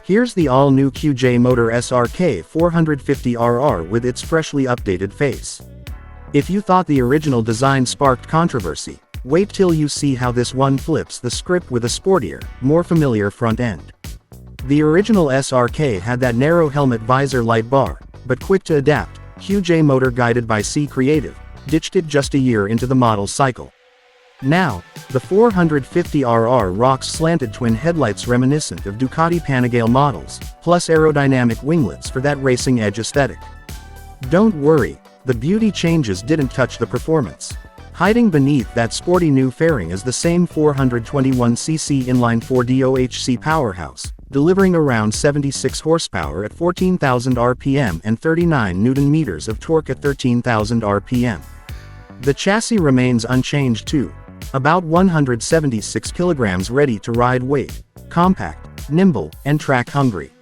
Here's the all-new QJMotor SRK450RR with its freshly updated face. If you thought the original design sparked controversy, wait till you see how this one flips the script with a sportier, more familiar front end. The original SRK had that narrow helmet visor light bar, but quick to adapt, QJMotor, guided by C Creative, ditched it just a year into the model cycle. Now, the 450RR rocks slanted twin headlights reminiscent of Ducati Panigale models, plus aerodynamic winglets for that racing edge aesthetic. Don't worry, the beauty changes didn't touch the performance. Hiding beneath that sporty new fairing is the same 421cc inline-four DOHC powerhouse, delivering around 76 horsepower at 14,000 RPM and 39 Nm of torque at 13,000 RPM. The chassis remains unchanged too. About 176 kilograms ready-to-ride weight, compact, nimble, and track-hungry.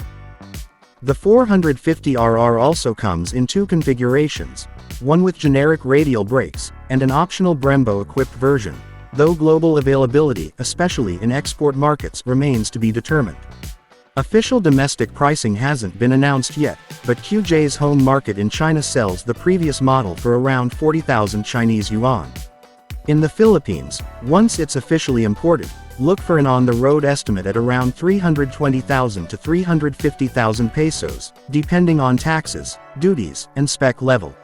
The 450RR also comes in two configurations, one with generic radial brakes, and an optional Brembo-equipped version, though global availability, especially in export markets, remains to be determined. Official domestic pricing hasn't been announced yet, but QJ's home market in China sells the previous model for around 40,000 Chinese yuan. In the Philippines, once it's officially imported, look for an on-the-road estimate at around 320,000 to 350,000 pesos, depending on taxes, duties, and spec level.